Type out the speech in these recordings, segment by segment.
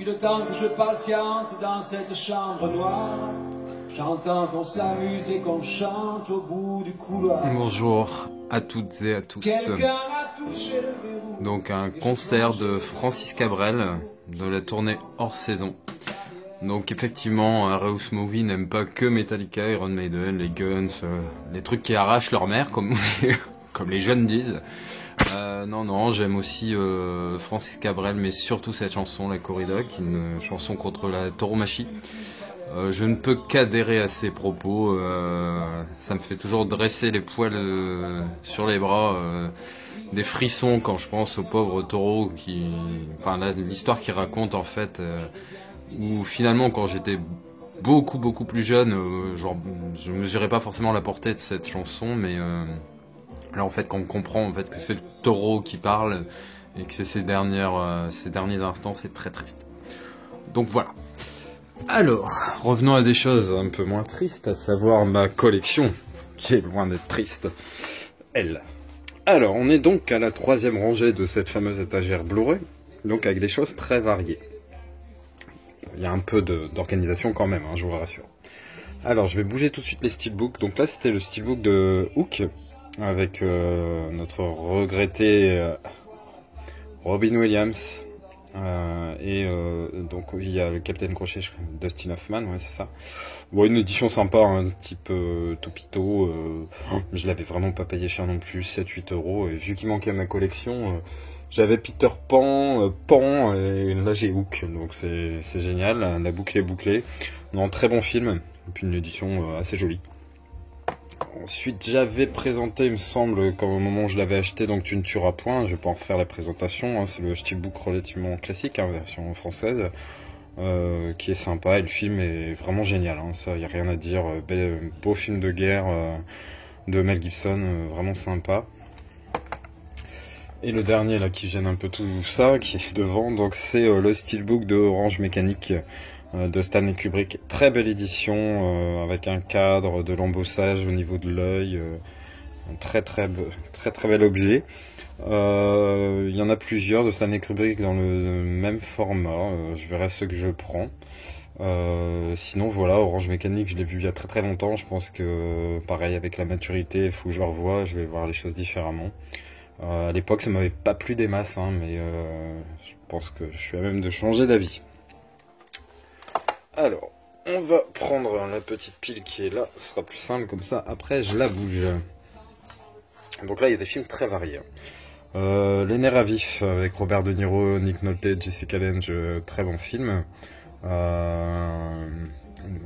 le temps que je patiente dans cette chambre noire, j'entends qu'on s'amuse et qu'on chante au bout du couloir. Bonjour à toutes et à tous. Quelqu'un a touché le verrou. Donc un concert de Francis Cabrel de la tournée hors saison. Donc effectivement, Reus Movie n'aime pas que Metallica, Iron Maiden, les Guns, les trucs qui arrachent leur mère, comme les jeunes disent. Non, j'aime aussi Francis Cabrel, mais surtout cette chanson, La Corrida, qui est une chanson contre la tauromachie. Je ne peux qu'adhérer à ses propos, ça me fait toujours dresser les poils sur les bras, des frissons quand je pense au pauvre taureau enfin l'histoire qu'il raconte en fait, où finalement quand j'étais beaucoup plus jeune, je mesurais pas forcément la portée de cette chanson, mais là en fait quand on comprend en fait que c'est le taureau qui parle et que c'est ses derniers instants, c'est très triste. Donc voilà. Alors, revenons à des choses un peu moins tristes, à savoir ma collection, qui est loin d'être triste, elle. Alors, on est donc à la 3e rangée de cette fameuse étagère Blu-ray, donc avec des choses très variées. Il y a un peu d'organisation quand même, hein, je vous rassure. Alors, je vais bouger tout de suite les steelbooks. Donc là, c'était le steelbook de Hook, avec notre regretté Robin Williams. Donc il y a le Capitaine Crochet, Dustin Hoffman, ouais c'est ça. Bon, une édition sympa, hein, type Topito. Je l'avais vraiment pas payé cher non plus, 7-8 euros. Et vu qu'il manquait à ma collection, j'avais Peter Pan, Pan, et là j'ai Hook, donc c'est génial. La boucle est bouclée. Non, très bon film, et puis une édition assez jolie. Ensuite, j'avais présenté, il me semble, qu'au moment où je l'avais acheté, donc Tu ne tueras point, je vais pas en refaire la présentation, hein, c'est le steelbook relativement classique, hein, version française, qui est sympa, et le film est vraiment génial, hein, ça, y a rien à dire, beau film de guerre de Mel Gibson, vraiment sympa. Et le dernier, là, qui gêne un peu tout ça, qui est devant, donc c'est le steelbook de Orange Mécanique, de Stanley Kubrick, très belle édition, avec un cadre, de l'embossage au niveau de l'œil, un très bel objet. Il y en a plusieurs de Stanley Kubrick dans le même format, je verrai ce que je prends. Sinon voilà, Orange Mécanique, je l'ai vu il y a très longtemps, je pense que pareil avec la maturité, il faut que je le revoie, je vais voir les choses différemment. À l'époque ça m'avait pas plu des masses, hein, mais je pense que je suis à même de changer d'avis. Alors, on va prendre la petite pile qui est là, ce sera plus simple comme ça, après je la bouge. Donc là il y a des films très variés. Les nerfs à vif avec Robert De Niro, Nick Nolte, Jessica Lange, très bon film. En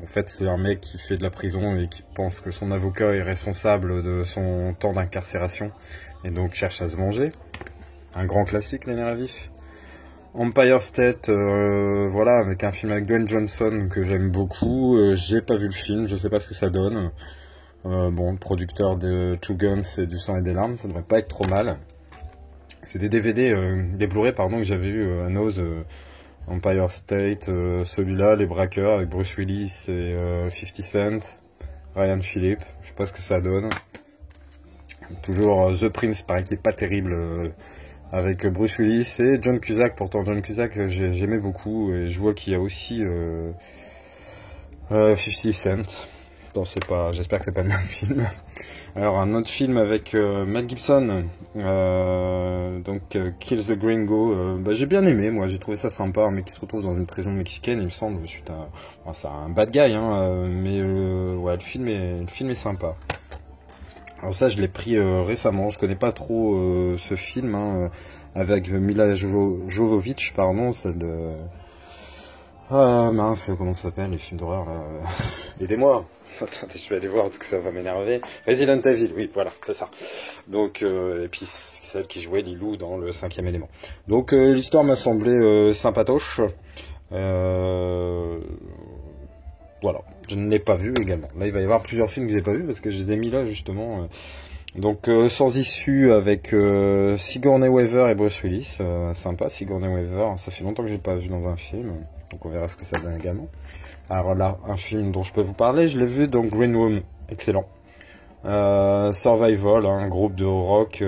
fait c'est un mec qui fait de la prison et qui pense que son avocat est responsable de son temps d'incarcération et donc cherche à se venger. Un grand classique, les nerfs à vif. Empire State, voilà, avec un film avec Dwayne Johnson que j'aime beaucoup. J'ai pas vu le film, je sais pas ce que ça donne. Bon, le producteur de Two Guns et Du sang et des larmes, ça devrait pas être trop mal. C'est des DVD, des Blu-ray pardon, que j'avais eu à Nose. Empire State, celui-là, Les Braqueurs avec Bruce Willis et 50 Cent, Ryan Phillippe, je sais pas ce que ça donne. Toujours The Prince, pareil, qui est pas terrible. Avec Bruce Willis et John Cusack. Pourtant John Cusack j'aimais beaucoup, et je vois qu'il y a aussi 50 Cent. Bon, c'est pas, j'espère que c'est pas le même film. Alors un autre film avec Mel Gibson, donc Kill the Gringo, j'ai bien aimé, moi j'ai trouvé ça sympa, un mec qui se retrouve dans une prison mexicaine, il me semble, suite à, bon, c'est un bad guy, hein, mais ouais, le film est sympa. Alors ça, je l'ai pris récemment, je connais pas trop ce film, hein, avec Mila Jovovich, pardon, c'est de... Ah mince, comment ça s'appelle, les films d'horreur, là aidez-moi. Attendez, je vais aller voir parce que ça va m'énerver. Resident Evil, oui, voilà, c'est ça. Donc, et puis c'est celle qui jouait Lilou dans le 5e élément. Donc l'histoire m'a semblé sympatoche. Voilà, je ne l'ai pas vu également. Là, il va y avoir plusieurs films que j'ai pas vus parce que je les ai mis là justement. Donc, Sans issue avec Sigourney Weaver et Bruce Willis. Sympa, Sigourney Weaver. Ça fait longtemps que j'ai pas vu dans un film. Donc, on verra ce que ça donne également. Alors là, un film dont je peux vous parler, je l'ai vu dans Green Room. Excellent. Survival, un groupe de rock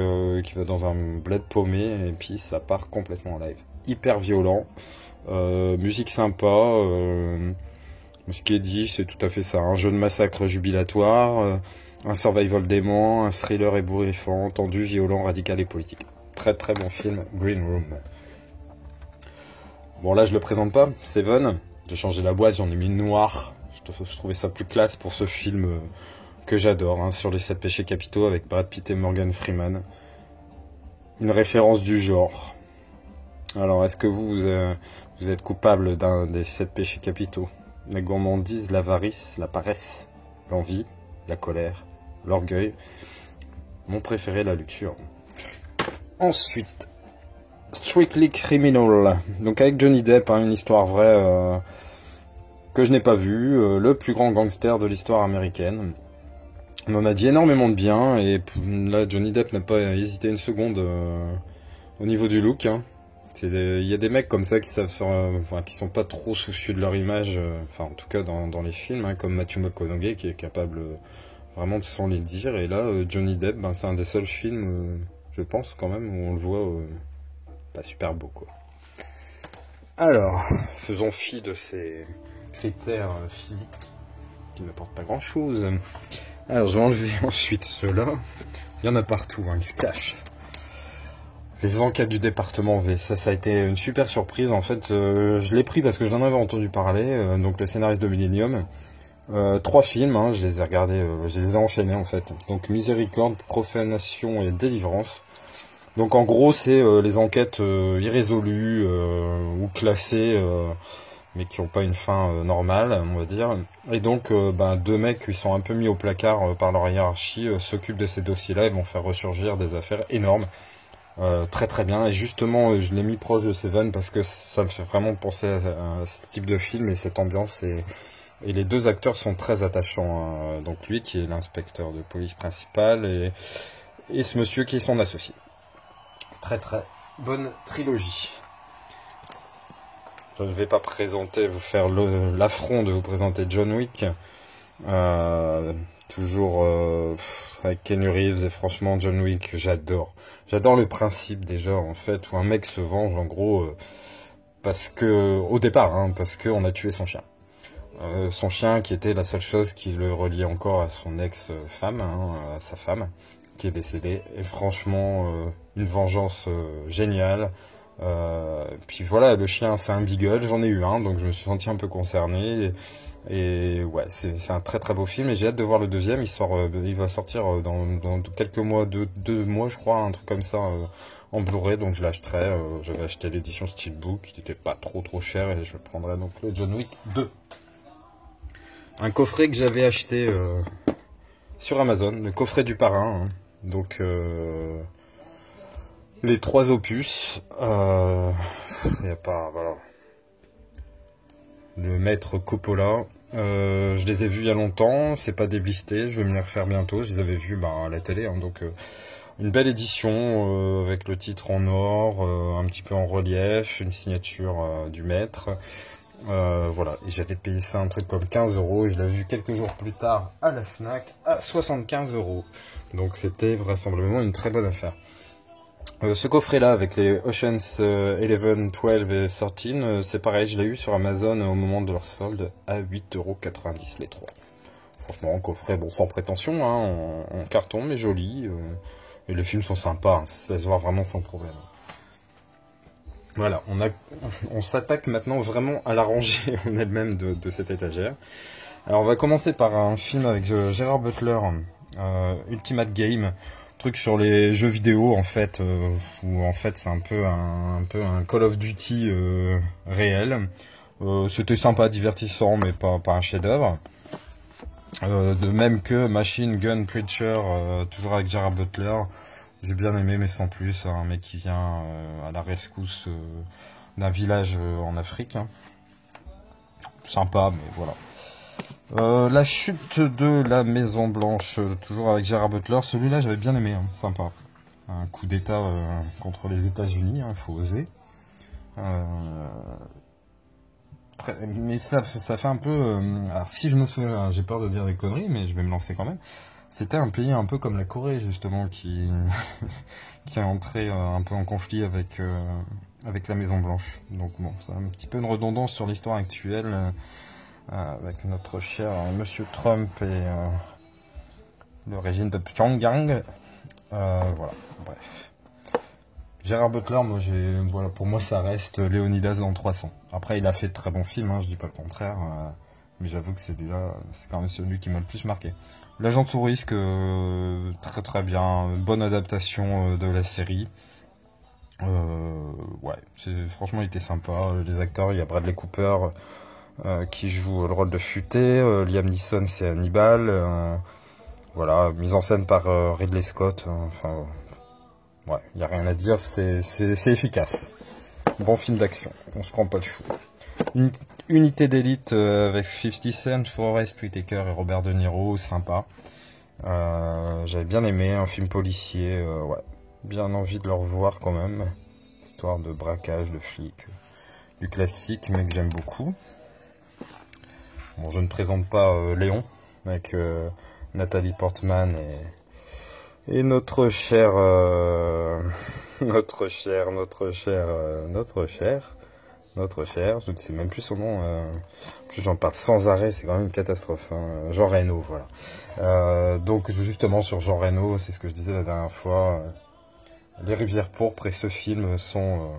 qui va dans un bled paumé et puis ça part complètement en live. Hyper violent. Musique sympa, ce qui est dit, c'est tout à fait ça. Un jeu de massacre jubilatoire, un survival dément, un thriller ébouriffant, tendu, violent, radical et politique. Très très bon film, Green Room. Bon là je le présente pas, Seven. J'ai changé la boîte, j'en ai mis une noire. Je trouvais ça plus classe pour ce film que j'adore, hein, sur les 7 péchés capitaux avec Brad Pitt et Morgan Freeman. Une référence du genre. Alors est-ce que vous êtes coupable d'un des 7 péchés capitaux? La gourmandise, l'avarice, la paresse, l'envie, la colère, l'orgueil. Mon préféré, la luxure. Ensuite, Strictly Criminal. Donc avec Johnny Depp, hein, une histoire vraie que je n'ai pas vue. Le plus grand gangster de l'histoire américaine. On en a dit énormément de bien. Et là, Johnny Depp n'a pas hésité une seconde au niveau du look. Hein. Il y a des mecs comme ça qui qui sont pas trop soucieux de leur image, enfin en tout cas dans les films, hein, comme Matthew McConaughey qui est capable vraiment de s'en les dire. Et là, Johnny Depp, c'est un des seuls films, je pense quand même, où on le voit pas super beau quoi. Alors, faisons fi de ces critères physiques qui n'apportent pas grand chose. Alors je vais enlever ensuite ceux-là. Il y en a partout, hein, ils se cachent. Les enquêtes du département V, ça a été une super surprise. En fait, je l'ai pris parce que j'en avais entendu parler. Donc le scénariste de Millennium. 3 films, hein, je les ai regardés, je les ai enchaînés en fait. Donc Miséricorde, Profanation et Délivrance. Donc en gros, c'est les enquêtes irrésolues ou classées, mais qui n'ont pas une fin normale, on va dire. Et donc, 2 mecs qui sont un peu mis au placard par leur hiérarchie s'occupent de ces dossiers-là et vont faire ressurgir des affaires énormes. Très très bien, et justement je l'ai mis proche de Seven parce que ça me fait vraiment penser à ce type de film et cette ambiance, et les 2 acteurs sont très attachants, donc lui qui est l'inspecteur de police principal et ce monsieur qui est son associé. Très très bonne trilogie. Je ne vais pas vous faire l'affront de vous présenter John Wick, toujours avec Keanu Reeves, et franchement John Wick j'adore le principe déjà en fait où un mec se venge en gros parce que au départ parce qu'on a tué son chien qui était la seule chose qui le reliait encore à son ex-femme, à sa femme qui est décédée, et franchement une vengeance géniale. Puis voilà, le chien c'est un beagle, j'en ai eu un donc je me suis senti un peu concerné. Et ouais, c'est un très très beau film et j'ai hâte de voir le deuxième. Il va sortir dans quelques mois, 2 mois je crois, un truc comme ça, en Blu-ray, donc je l'achèterai. J'avais acheté l'édition Steelbook, qui n'était pas trop cher, et je prendrai donc le John Wick 2. Un coffret que j'avais acheté sur Amazon, le coffret du parrain, hein. Donc les 3 opus, il n'y a pas, voilà. Le maître Coppola, je les ai vus il y a longtemps, c'est pas déblisté, je vais me les refaire bientôt, je les avais vus à la télé, hein, donc une belle édition avec le titre en or, un petit peu en relief, une signature du maître, voilà, et j'avais payé ça un truc comme 15 €, et je l'ai vu quelques jours plus tard à la FNAC à 75 €, donc c'était vraisemblablement une très bonne affaire. Ce coffret-là, avec les Ocean's 11, 12 et 13, c'est pareil, je l'ai eu sur Amazon au moment de leur solde à 8,90 € les 3. Franchement, un coffret, bon, sans prétention, hein, en carton, mais joli. Et les films sont sympas, hein, ça se laisse voir vraiment sans problème. Voilà, on s'attaque maintenant vraiment à la rangée en elle-même de cette étagère. Alors on va commencer par un film avec Gerard Butler, Ultimate Game. Truc sur les jeux vidéo en fait, où en fait c'est un peu un Call of Duty réel. C'était sympa, divertissant, mais pas un chef-d'œuvre. De même que Machine Gun Preacher, toujours avec Gerard Butler. J'ai bien aimé, mais sans plus. Un mec qui vient à la rescousse d'un village en Afrique. Hein. Sympa, mais voilà. La chute de la Maison Blanche, toujours avec Gerard Butler. Celui-là, j'avais bien aimé, hein, sympa. Un coup d'État contre les États-Unis, hein, faut oser. Mais ça fait un peu... alors si je me souviens, j'ai peur de dire des conneries, mais je vais me lancer quand même. C'était un pays un peu comme la Corée, justement, qui est entré un peu en conflit avec avec la Maison Blanche. Donc bon, c'est un petit peu une redondance sur l'histoire actuelle avec notre cher Monsieur Trump et le régime de Pyongyang. Voilà, bref. Gérard Butler, moi, voilà, pour moi, ça reste Léonidas dans 300. Après, il a fait de très bons films, hein, je dis pas le contraire, mais j'avoue que celui-là, c'est quand même celui qui m'a le plus marqué. L'agent sous risque, très très bien, bonne adaptation de la série. Ouais, franchement, il était sympa. Les acteurs, il y a Bradley Cooper qui joue le rôle de Futé, Liam Neeson, c'est Hannibal. Voilà, mise en scène par Ridley Scott. Enfin. Ouais, il n'y a rien à dire, c'est efficace. Bon film d'action, on se prend pas le chou. Unité d'élite avec 50 Cent, Forest Whitaker et Robert De Niro, sympa. J'avais bien aimé, un film policier, ouais. Bien envie de le revoir quand même. Histoire de braquage, de flics. Du classique, mais que j'aime beaucoup. Bon, je ne présente pas Léon, avec Nathalie Portman et notre cher, je ne sais même plus son nom, plus j'en parle sans arrêt, c'est quand même une catastrophe, hein. Jean Reno, voilà. Donc justement sur Jean Reno, c'est ce que je disais la dernière fois, Les Rivières pourpres et ce film sont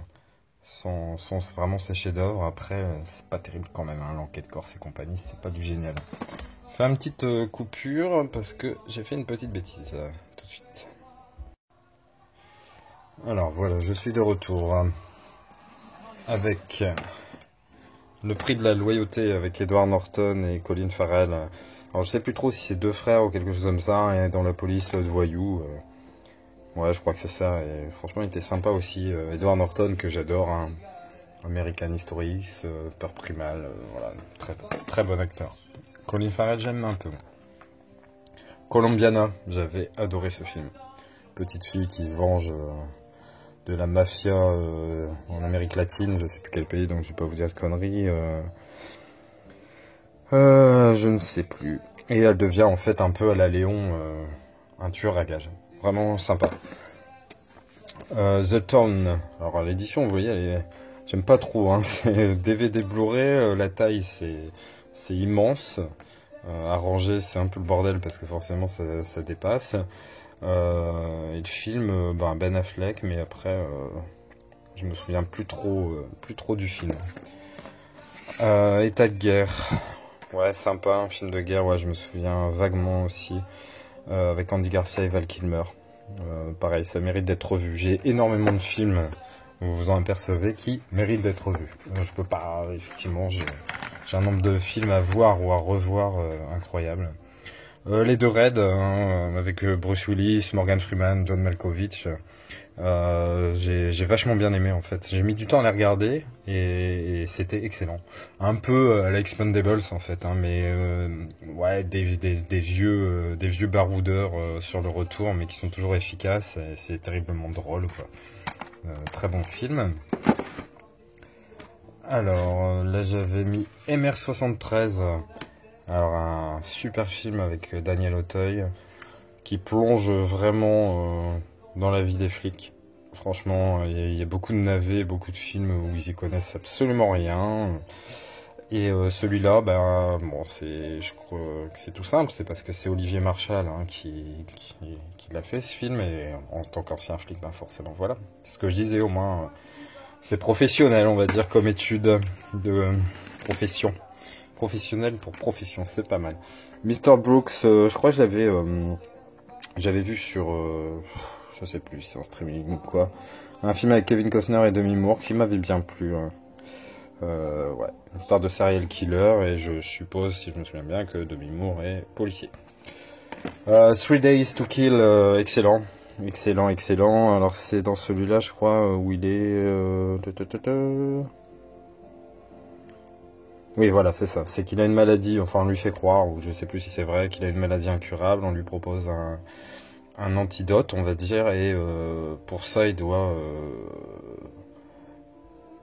vraiment ses chefs-d'œuvre. Après, c'est pas terrible quand même, hein, L'Enquête Corse et compagnie, c'est pas du génial. Fais une petite coupure parce que j'ai fait une petite bêtise tout de suite. Alors voilà, je suis de retour avec Le Prix de la Loyauté avec Edward Norton et Colin Farrell. Alors je sais plus trop si c'est deux frères ou quelque chose comme ça, et dans la police de voyous. Ouais, je crois que c'est ça, et franchement il était sympa aussi. Edward Norton que j'adore, hein. American History, Peur Primal, voilà, très bon acteur. Colin Farrell j'aime un peu. Colombiana, j'avais adoré ce film. Petite fille qui se venge de la mafia en Amérique latine, je sais plus quel pays, donc je vais pas vous dire de conneries. Je ne sais plus. Et elle devient en fait un peu à la Léon, un tueur à gages. Vraiment sympa. The Town. Alors l'édition, vous voyez, j'aime pas trop, hein. C'est DVD Blu-ray, la taille c'est immense. À ranger, c'est un peu le bordel parce que forcément ça dépasse. Et le film, Ben Affleck, mais après, je me souviens plus trop du film. État de guerre. Ouais, sympa, un film de guerre, ouais, je me souviens vaguement aussi. Avec Andy Garcia et Val Kilmer. Pareil, ça mérite d'être revu. J'ai énormément de films, vous vous en apercevez, qui méritent d'être revus. Je peux pas, effectivement, j'ai un nombre de films à voir ou à revoir incroyable. Les deux Raids, hein, avec Bruce Willis, Morgan Freeman, John Malkovich. J'ai vachement bien aimé en fait. J'ai mis du temps à les regarder et c'était excellent. Un peu à la Expendables en fait, hein, mais ouais, des vieux baroudeurs sur le retour, mais qui sont toujours efficaces. C'est terriblement drôle, quoi. Très bon film. Alors là j'avais mis MR73. Alors un super film avec Daniel Auteuil qui plonge vraiment dans la vie des flics. Franchement, il y a beaucoup de navets, beaucoup de films où ils y connaissent absolument rien. Et celui-là, ben bon, je crois que c'est tout simple, c'est parce que c'est Olivier Marchal, hein, qui l'a fait ce film, et en tant qu'ancien flic, ben forcément, voilà. C'est ce que je disais, au moins, c'est professionnel, on va dire, comme étude de profession. Professionnel pour profession, c'est pas mal. Mr. Brooks, je crois que j'avais vu sur, je sais plus, c'est en streaming ou quoi, un film avec Kevin Costner et Demi Moore qui m'avait bien plu. Ouais, une histoire de serial killer, et je suppose, si je me souviens bien, que Demi Moore est policier. 3 Days to Kill, excellent. Alors c'est dans celui-là, je crois, où il est... Oui, voilà, c'est ça. C'est qu'il a une maladie, enfin on lui fait croire, ou je sais plus si c'est vrai, qu'il a une maladie incurable, on lui propose un antidote, on va dire, et pour ça il doit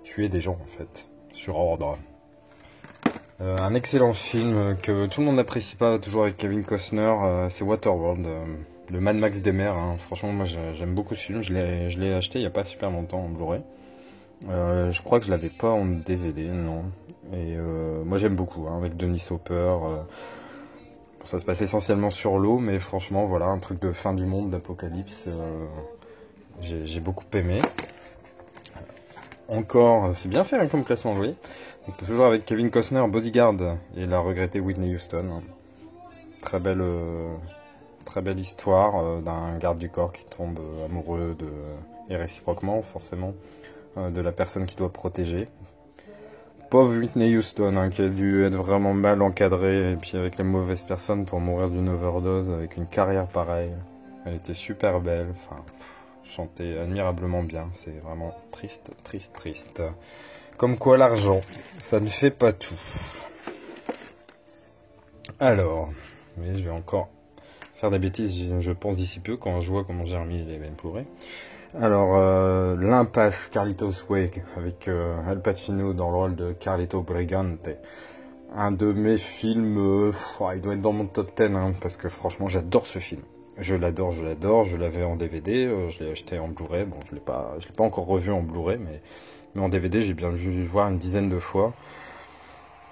tuer des gens en fait, sur ordre. Un excellent film que tout le monde n'apprécie pas toujours avec Kevin Costner, c'est Waterworld, le Mad Max des mers, hein. Franchement moi j'aime beaucoup ce film, je l'ai acheté il n'y a pas super longtemps en Blu-ray. Je crois que je l'avais pas en DVD, non. Et moi j'aime beaucoup, hein, avec Dennis Hopper. Bon, ça se passe essentiellement sur l'eau, mais franchement, voilà, un truc de fin du monde, d'apocalypse. J'ai beaucoup aimé. Encore, c'est bien fait hein, comme classement, oui. Donc, toujours avec Kevin Costner, Bodyguard, et la regrettée Whitney Houston. Très belle histoire d'un garde du corps qui tombe amoureux et réciproquement, forcément, de la personne qu'il doit protéger. Pauvre Whitney Houston, hein, qui a dû être vraiment mal encadrée, et puis avec les mauvaises personnes pour mourir d'une overdose, avec une carrière pareille. Elle était super belle, enfin... chantait admirablement bien, c'est vraiment triste, triste, triste. Comme quoi l'argent, ça ne fait pas tout. Alors, mais je vais encore faire des bêtises, je pense d'ici peu, quand je vois comment j'ai remis les Blu-ray. Alors, l'impasse Carlitos Way, avec Al Pacino dans le rôle de Carlito Brigante. Un de mes films, il doit être dans mon top 10, hein, parce que franchement j'adore ce film. Je l'adore, je l'avais en DVD, je l'ai acheté en Blu-ray, bon je l'ai pas encore revu en Blu-ray, mais en DVD j'ai bien vu le voir une dizaine de fois.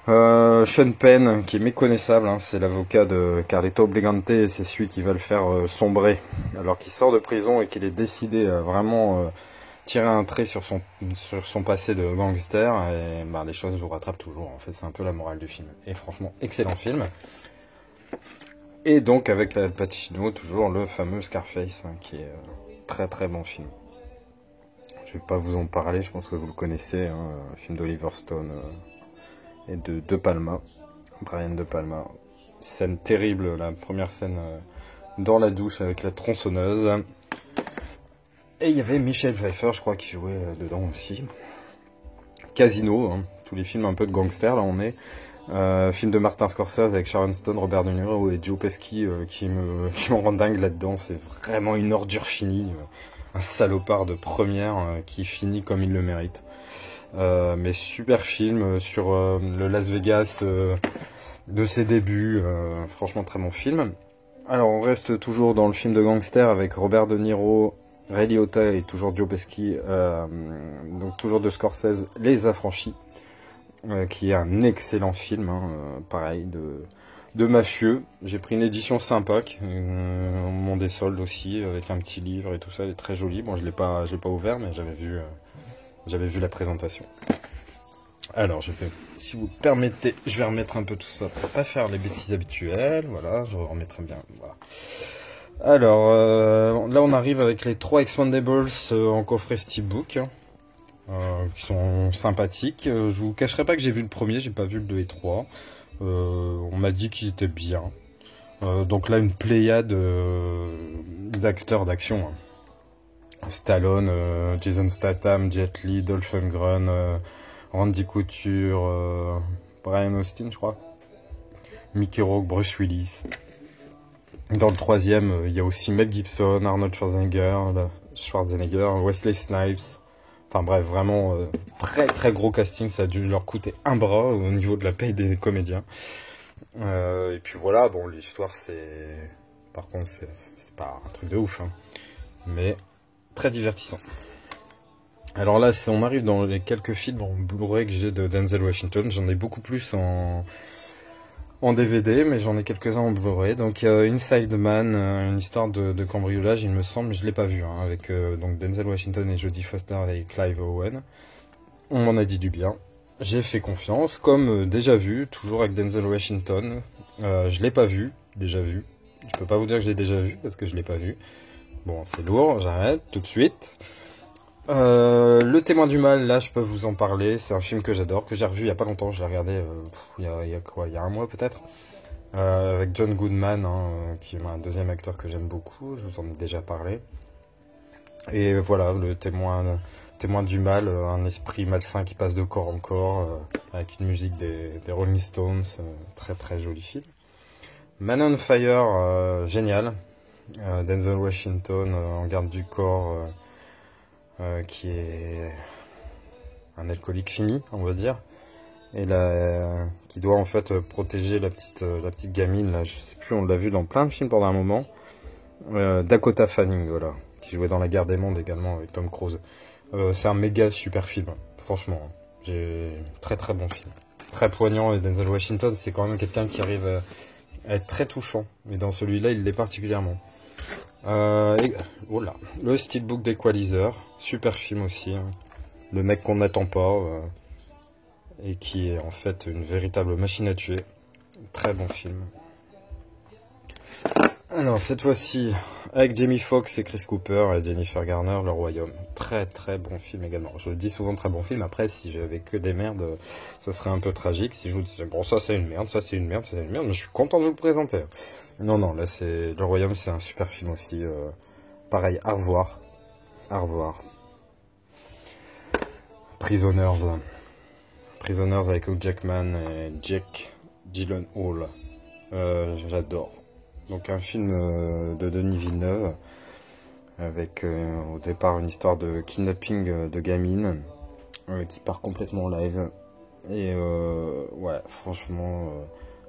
Sean Penn, qui est méconnaissable, hein, c'est l'avocat de Carlito Brigante, et c'est celui qui va le faire sombrer, alors qu'il sort de prison et qu'il est décidé à vraiment tirer un trait sur son passé de gangster, et bah, les choses vous rattrapent toujours, en fait c'est un peu la morale du film. Et franchement, excellent film. Et donc avec Al Pacino, toujours le fameux Scarface, hein, qui est très très bon film. Je vais pas vous en parler, je pense que vous le connaissez, hein, un film d'Oliver Stone et de De Palma, Brian De Palma. Scène terrible, la première scène dans la douche avec la tronçonneuse. Et il y avait Michel Pfeiffer, je crois, qui jouait dedans aussi. Casino, hein, tous les films un peu de gangsters, là on est. Film de Martin Scorsese avec Sharon Stone, Robert De Niro et Joe Pesci qui me rend dingue là-dedans. C'est vraiment une ordure finie, un salopard de première qui finit comme il le mérite. Mais super film sur le Las Vegas de ses débuts, franchement très bon film. Alors on reste toujours dans le film de gangster avec Robert De Niro, Ray Liotta et toujours Joe Pesci, donc toujours de Scorsese, Les Affranchis. Qui est un excellent film, hein, pareil, de mafieux. J'ai pris une édition sympa, au moment des soldes aussi, avec un petit livre et tout ça, elle est très jolie. Bon, je l'ai pas ouvert, mais j'avais vu la présentation. Alors, si vous permettez, je vais remettre un peu tout ça pour pas faire les bêtises habituelles. Voilà, je remettrai bien. Voilà. Alors, là on arrive avec les 3 Expendables en coffret Steelbook. Qui sont sympathiques. Je vous cacherai pas que j'ai vu le premier, j'ai pas vu le 2 et 3. On m'a dit qu'ils étaient bien. Donc là, une pléiade d'acteurs d'action. Hein. Stallone, Jason Statham, Jet Li, Dolph Lundgren, Randy Couture, Brian Austin, je crois. Mickey Rourke, Bruce Willis. Dans le troisième, il y a aussi Mel Gibson, Arnold Schwarzenegger, Wesley Snipes. Enfin bref, vraiment très très gros casting, ça a dû leur coûter un bras au niveau de la paye des comédiens. Et puis voilà, bon l'histoire c'est... Par contre c'est pas un truc de ouf, hein, mais très divertissant. Alors là, on arrive dans les quelques films en Blu-ray que j'ai de Denzel Washington, j'en ai beaucoup plus en DVD, mais j'en ai quelques-uns en Blu-ray. Donc Inside Man, une histoire de cambriolage, il me semble, je l'ai pas vu, hein, avec donc Denzel Washington et Jodie Foster et Clive Owen. On m'en a dit du bien. J'ai fait confiance, comme déjà vu, toujours avec Denzel Washington. Je l'ai pas vu, déjà vu. Je peux pas vous dire que j'ai déjà vu parce que je l'ai pas vu. Bon, c'est lourd, j'arrête tout de suite. Le Témoin du Mal, là je peux vous en parler, c'est un film que j'adore, que j'ai revu il y a pas longtemps, je l'ai regardé il y a un mois peut-être, avec John Goodman, hein, qui est un deuxième acteur que j'aime beaucoup, je vous en ai déjà parlé. Et voilà, le témoin du mal, un esprit malsain qui passe de corps en corps, avec une musique des Rolling Stones, très très joli film. Man on Fire, génial, Denzel Washington en garde du corps, qui est un alcoolique fini, on va dire, et qui doit en fait protéger la petite gamine, là, je sais plus, on l'a vu dans plein de films pendant un moment, Dakota Fanning, voilà, qui jouait dans La Guerre des Mondes également avec Tom Cruise. C'est un méga super film, franchement. J'ai très très bon film. Très poignant, et Denzel Washington, c'est quand même quelqu'un qui arrive à être très touchant. Et dans celui-là, il l'est particulièrement. Oh là, le Steelbook d'Equalizer, super film aussi. Hein. Le mec qu'on n'attend pas, et qui est en fait une véritable machine à tuer. Très bon film. Alors cette fois-ci, avec Jamie Foxx et Chris Cooper et Jennifer Garner, Le Royaume. Très très bon film également. Je le dis souvent, très bon film. Après, si j'avais que des merdes, ça serait un peu tragique. Si je vous disais, bon, ça c'est une merde, ça c'est une merde, ça c'est une merde, mais je suis content de vous le présenter. Non, non, là c'est Le Royaume, c'est un super film aussi. Pareil, à revoir. À revoir. Prisoners. Prisoners avec Hugh Jackman et Jake Gyllenhaal. J'adore. Donc un film de Denis Villeneuve avec au départ une histoire de kidnapping de gamine qui part complètement en live. Et ouais, franchement,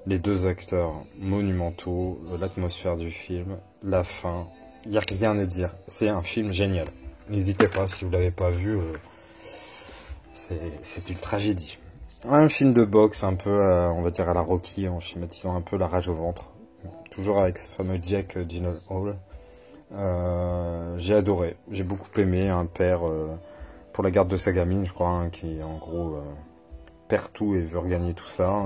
les deux acteurs monumentaux, l'atmosphère du film, la fin, il n'y a rien à dire. C'est un film génial. N'hésitez pas, si vous ne l'avez pas vu, c'est une tragédie. Un film de boxe un peu, on va dire à la Rocky, en schématisant un peu la rage au ventre. Toujours avec ce fameux Jake Gyllenhaal. J'ai adoré, j'ai beaucoup aimé un père pour la garde de sa gamine, je crois, hein, qui en gros perd tout et veut regagner tout ça.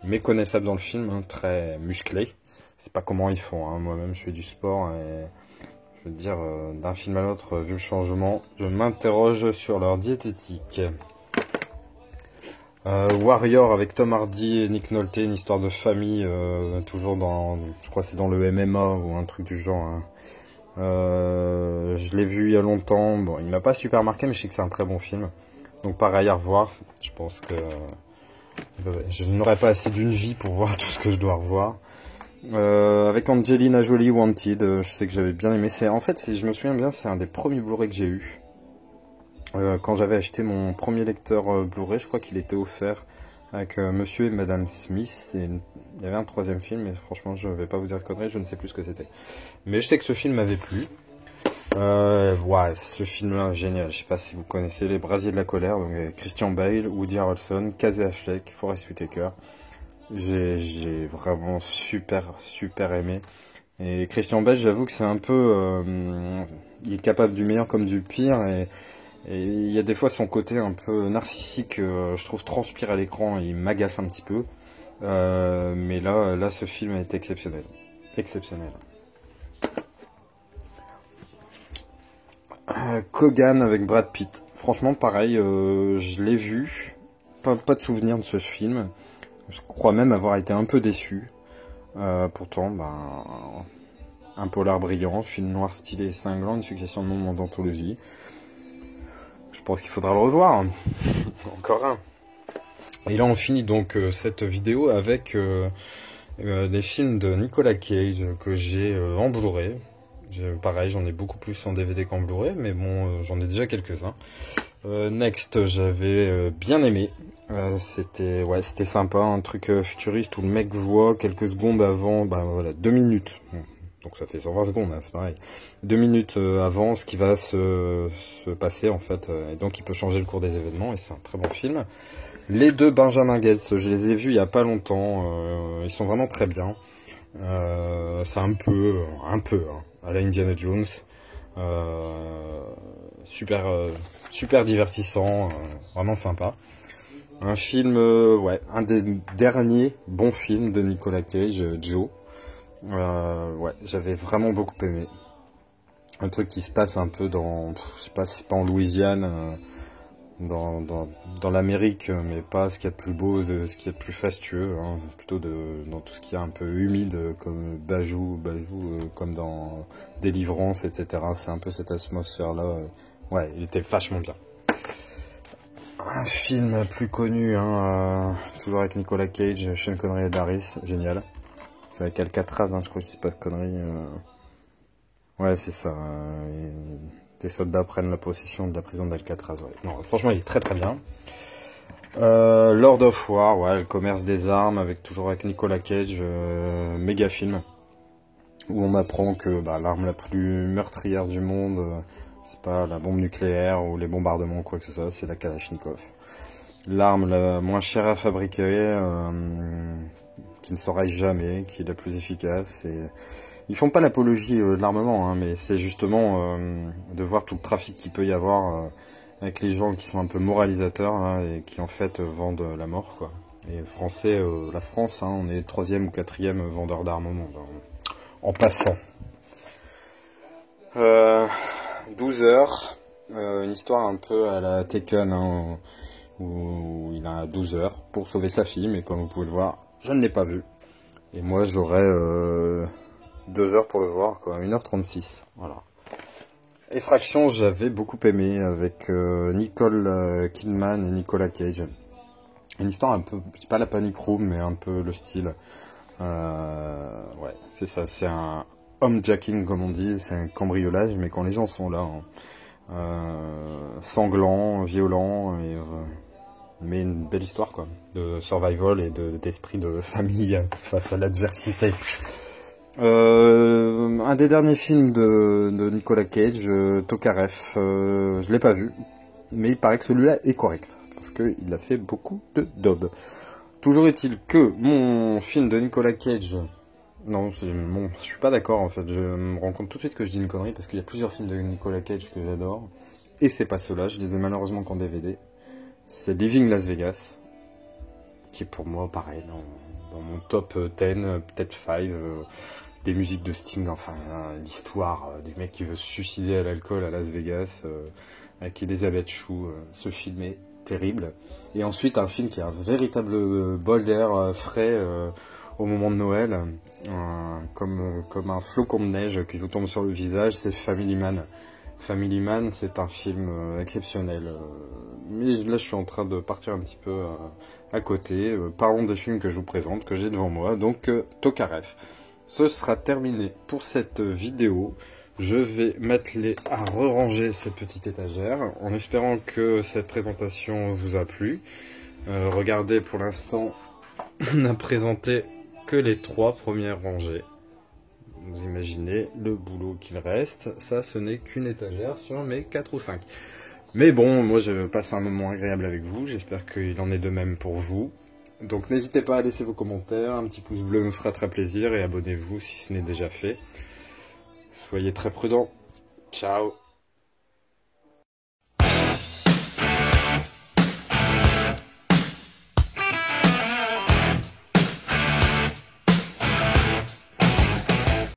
Méconnaissable dans le film, hein, très musclé. C'est pas comment ils font, hein. Moi-même je fais du sport et je veux dire, d'un film à l'autre, vu le changement, je m'interroge sur leur diététique. Warrior avec Tom Hardy et Nick Nolte, une histoire de famille, toujours dans, je crois que c'est dans le MMA ou un truc du genre. Hein. Je l'ai vu il y a longtemps, bon, il m'a pas super marqué, mais je sais que c'est un très bon film. Donc pareil, à revoir. Je pense que je n'aurai pas assez d'une vie pour voir tout ce que je dois revoir. Avec Angelina Jolie, Wanted, je sais que j'avais bien aimé. En fait, si je me souviens bien, c'est un des premiers Blu-ray que j'ai eu. Quand j'avais acheté mon premier lecteur Blu-ray, je crois qu'il était offert avec Monsieur et Madame Smith. Et il y avait un troisième film, mais franchement, je ne vais pas vous dire de conneries, je ne sais plus ce que c'était. Mais je sais que ce film m'avait plu. Ouais, ce film-là, génial. Je sais pas si vous connaissez Les Brasiers de la colère, donc Christian Bale, Woody Harrelson, Casey Affleck, Forest Whitaker. J'ai vraiment super aimé. Et Christian Bale, j'avoue que c'est un peu, il est capable du meilleur comme du pire, et il y a des fois son côté un peu narcissique, je trouve, transpire à l'écran, il m'agace un petit peu. Mais là, ce film est exceptionnel. Exceptionnel. Kogan avec Brad Pitt. Franchement, pareil, je l'ai vu. Pas de souvenir de ce film. Je crois même avoir été un peu déçu. Pourtant, un polar brillant, film noir stylé et cinglant, une succession de moments d'anthologie. Je pense qu'il faudra le revoir. Encore un. Et là, on finit donc cette vidéo avec des films de Nicolas Cage que j'ai en Blu-ray. Pareil, j'en ai beaucoup plus en DVD qu'en Blu-ray, mais bon, j'en ai déjà quelques-uns. Next, j'avais bien aimé. C'était sympa, un truc futuriste où le mec voit quelques secondes avant, voilà, 2 minutes. Donc ça fait 120 secondes, hein, c'est pareil. 2 minutes avant ce qui va se passer en fait, et donc il peut changer le cours des événements, et c'est un très bon film. Les deux Benjamin Gates, je les ai vus il y a pas longtemps, ils sont vraiment très bien. C'est un peu hein, à la Indiana Jones, super divertissant, vraiment sympa. Un film, un des derniers bons films de Nicolas Cage, Joe. Ouais, j'avais vraiment beaucoup aimé. Un truc qui se passe un peu dans, je sais pas si c'est pas en Louisiane, dans l'Amérique, mais pas ce qu'il y a de plus beau, ce qu'il y a de plus fastueux, hein, plutôt dans tout ce qui est un peu humide, comme Bajou, comme dans Délivrance, etc. C'est un peu cette atmosphère-là. Ouais, il était vachement bien. Un film plus connu, hein, toujours avec Nicolas Cage, Sean Connery et Daris, génial. C'est avec Alcatraz, hein, je crois que je dis pas de conneries. Ouais, c'est ça. Les soldats prennent la possession de la prison d'Alcatraz. Ouais. Non, franchement, il est très bien. Lord of War, ouais, le commerce des armes, toujours avec Nicolas Cage, méga film, où on apprend que l'arme la plus meurtrière du monde, C'est pas la bombe nucléaire ou les bombardements ou quoi que ce soit, c'est la Kalachnikov. L'arme la moins chère à fabriquer, qui ne s'enraye jamais, qui est la plus efficace. Et ils font pas l'apologie de l'armement, hein, mais c'est justement de voir tout le trafic qu'il peut y avoir avec les gens qui sont un peu moralisateurs hein, et qui en fait vendent la mort, quoi. Et français, la France, hein, on est 3e ou 4e vendeur d'armes au monde, hein, en passant. 12 heures, une histoire un peu à la Taken, hein, où il a 12 heures pour sauver sa fille, mais comme vous pouvez le voir, je ne l'ai pas vu. Et moi j'aurais 2 heures pour le voir, quoi, 1h36, voilà. Effraction, j'avais beaucoup aimé, avec Nicole Kidman et Nicolas Cage. Une histoire un peu, c'est pas la panic room, mais un peu le style. Ouais, c'est ça, c'est un homejacking comme on dit, c'est un cambriolage, mais quand les gens sont là, sanglants, violents, mais une belle histoire quoi, de survival et d'esprit de famille face à l'adversité. Un des derniers films de Nicolas Cage, Tokarev, je l'ai pas vu, mais il paraît que celui-là est correct. Parce qu'il a fait beaucoup de daubes. Toujours est-il que mon film de Nicolas Cage... Non, je suis pas d'accord en fait. Je me rends compte tout de suite que je dis une connerie parce qu'il y a plusieurs films de Nicolas Cage que j'adore. Et c'est pas ceux-là, je les ai malheureusement qu'en DVD. C'est Living Las Vegas. Qui est pour moi pareil, dans mon top 10, peut-être 5. Des musiques de Sting, enfin l'histoire du mec qui veut se suicider à l'alcool à Las Vegas. Avec Elizabeth Shue, ce film est terrible. Et ensuite un film qui a un véritable bol d'air frais au moment de Noël, comme un flocon de neige qui vous tombe sur le visage, c'est Family Man. Family Man, c'est un film exceptionnel. Mais là je suis en train de partir un petit peu à côté. Parlons des films que je vous présente, que j'ai devant moi. Donc Tokarev. Ce sera terminé pour cette vidéo. Je vais m'atteler à re-ranger cette petite étagère en espérant que cette présentation vous a plu. Regardez, pour l'instant, on n'a présenté que les 3 premières rangées. Vous imaginez le boulot qu'il reste. Ça, ce n'est qu'une étagère sur mes 4 ou 5. Mais bon, moi je passe un moment agréable avec vous. J'espère qu'il en est de même pour vous. Donc n'hésitez pas à laisser vos commentaires. Un petit pouce bleu me fera très plaisir. Et abonnez-vous si ce n'est déjà fait. Soyez très prudents. Ciao.